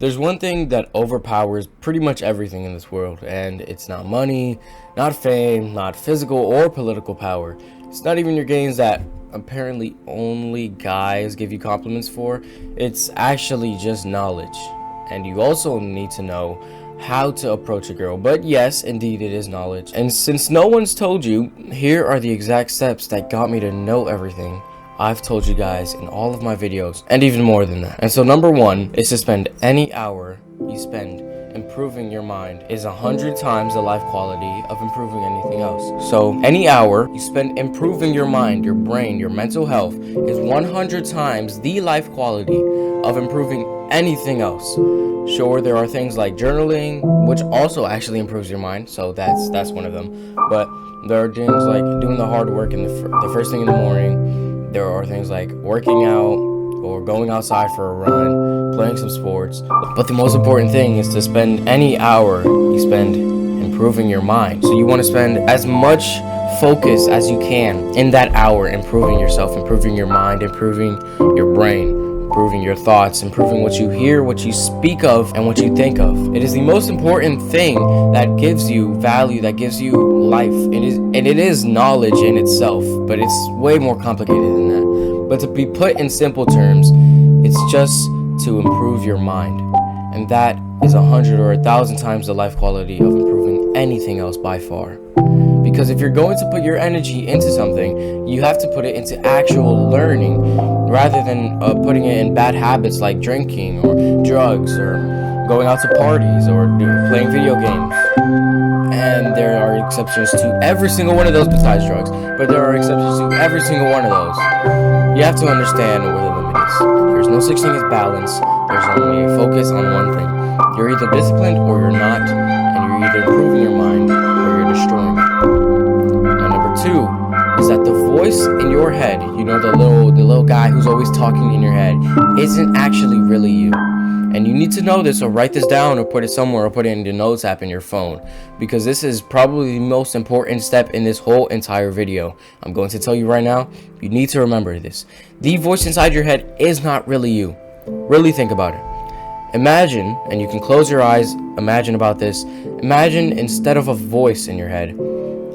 There's one thing that overpowers pretty much everything in this world, and it's not money, not fame, not physical or political power. It's not even your gains that apparently only guys give you compliments for. It's actually just knowledge. And you also need to know how to approach a girl. But yes, indeed, it is knowledge. And since no one's told you, here are the exact steps that got me to know everything I've told you guys in all of my videos, and even more than that. And so number one is to spend any hour you spend improving your mind is 100 times the life quality of improving anything else. So any hour you spend improving your mind, your brain, your mental health is 100 times the life quality of improving anything else. Sure, there are things like journaling, which also actually improves your mind, so that's one of them. But there are things like doing the hard work in the first thing in the morning. There are things like working out or going outside for a run, playing some sports. But the most important thing is to spend any hour you spend improving your mind. So you want to spend as much focus as you can in that hour improving yourself, improving your mind, improving your brain, improving your thoughts, improving what you hear, what you speak of, and what you think of. It is the most important thing that gives you value, that gives you life. It is knowledge in itself, but it's way more complicated than that. But to be put in simple terms, it's just to improve your mind. And that is 100 or 1,000 times the life quality of improving anything else by far. Because if you're going to put your energy into something, you have to put it into actual learning rather than putting it in bad habits like drinking or drugs or going out to parties or playing video games. And there are exceptions to every single one of those besides drugs, but there are exceptions to every single one of those. You have to understand where the limit is. There's no such thing as balance. There's only a focus on one thing. You're either disciplined or you're not, and you're either improving your mind or you're destroying it. Now, number two is that the voice in your head, you know, the little guy who's always talking in your head, isn't actually really you. And you need to know this, or write this down, or put it somewhere, or put it in the notes app in your phone, because this is probably the most important step in this whole entire video. I'm going to tell you right now, you need to remember this. The voice inside your head is not really you. Really think about it. Imagine, and you can close your eyes, imagine about this. Imagine instead of a voice in your head,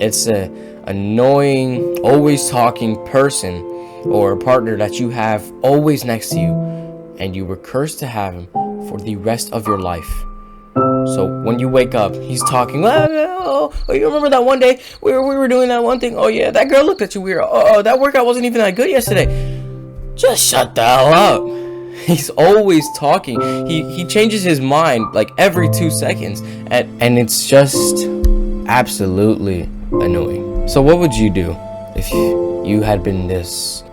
it's a annoying, always talking person or a partner that you have always next to you, and you were cursed to have him for the rest of your life. So when you wake up, he's talking, oh, you remember that one day we were doing that one thing? Oh yeah, that girl looked at you weird. Oh, that workout wasn't even that good yesterday. Just shut the hell up. He's always talking. He changes his mind like every 2 seconds, and it's just absolutely annoying. So what would you do if you had been in this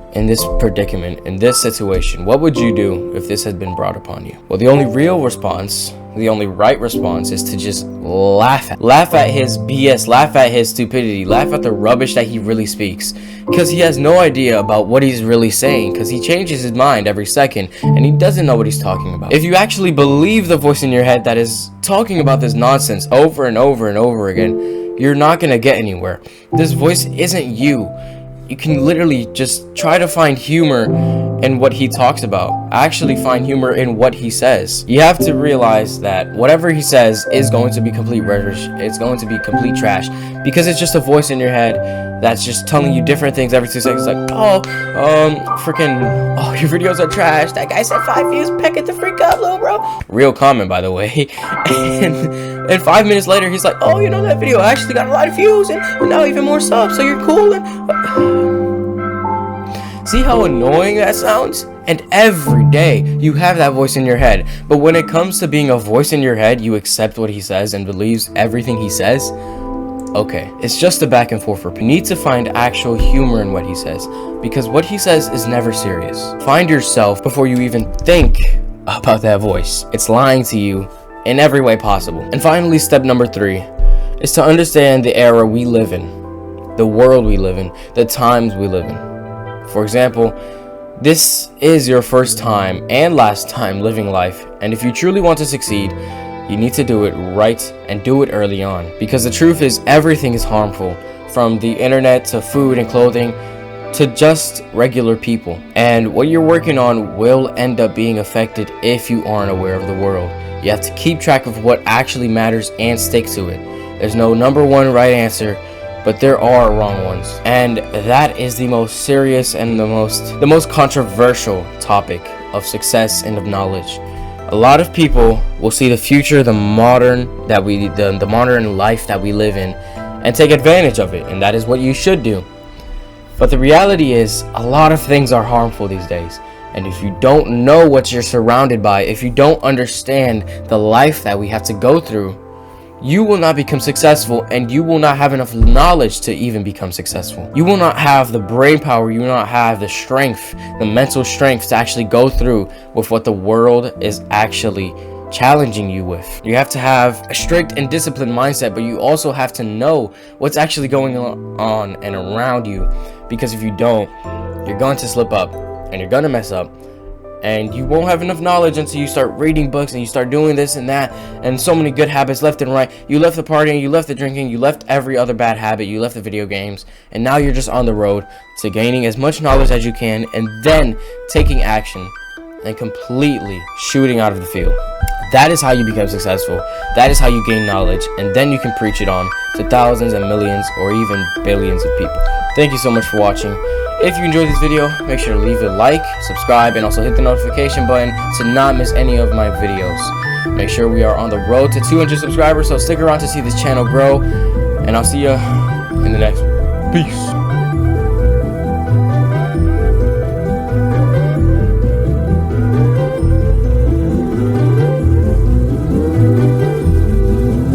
predicament, in this situation? What would you do if this had been brought upon you? Well, the only real response, the only right response, is to just laugh at his BS, laugh at his stupidity, laugh at the rubbish that he really speaks, because he has no idea about what he's really saying, because he changes his mind every second and he doesn't know what he's talking about. If you actually believe the voice in your head that is talking about this nonsense over and over and over again, you're not gonna get anywhere. This voice isn't you. You can literally just try to find humor in what he talks about. Actually find humor in what he says. You have to realize that whatever he says is going to be complete rubbish. It's going to be complete trash, because it's just a voice in your head that's just telling you different things every 2 seconds. Like, your videos are trash. That guy said 5 views. Peck it the freak up, little bro. Real comment, by the way. And 5 minutes later, he's like, oh, you know, that video actually got a lot of views and now even more subs, so you're cool. See how annoying that sounds? And every day you have that voice in your head. But when it comes to being a voice in your head, you accept what he says and believes everything he says. Okay, it's just a back and forth. You need to find actual humor in what he says, because what he says is never serious. Find yourself before you even think about that voice. It's lying to you in every way possible. And finally, step number 3 is to understand the era we live in, the world we live in, the times we live in. For example, this is your first time and last time living life, and if you truly want to succeed, you need to do it right and do it early on. Because the truth is, everything is harmful, from the internet to food and clothing. to just regular people. And what you're working on will end up being affected if you aren't aware of the world. You have to keep track of what actually matters and stick to it. There's no number one right answer, but there are wrong ones. And that is the most serious and the most controversial topic of success and of knowledge. A lot of people will see the future, the modern life that we live in, and take advantage of it, and that is what you should do. But the reality is, a lot of things are harmful these days. And if you don't know what you're surrounded by, if you don't understand the life that we have to go through, you will not become successful, and you will not have enough knowledge to even become successful. You will not have the brain power, you will not have the strength, the mental strength to actually go through with what the world is actually challenging you with. You have to have a strict and disciplined mindset, but you also have to know what's actually going on and around you, because if you don't, you're going to slip up and you're going to mess up. And you won't have enough knowledge until you start reading books and you start doing this and that, and so many good habits left and right. You left the partying, you left the drinking, you left every other bad habit, you left the video games, and now you're just on the road to gaining as much knowledge as you can, and then taking action and completely shooting out of the field. That is how you become successful. That is how you gain knowledge, and then you can preach it on to thousands and millions or even billions of people. Thank you so much for watching. If you enjoyed this video, make sure to leave a like, subscribe, and also hit the notification button to not miss any of my videos. Make sure we are on the road to 200 subscribers, so stick around to see this channel grow, and I'll see you in the next one. Peace.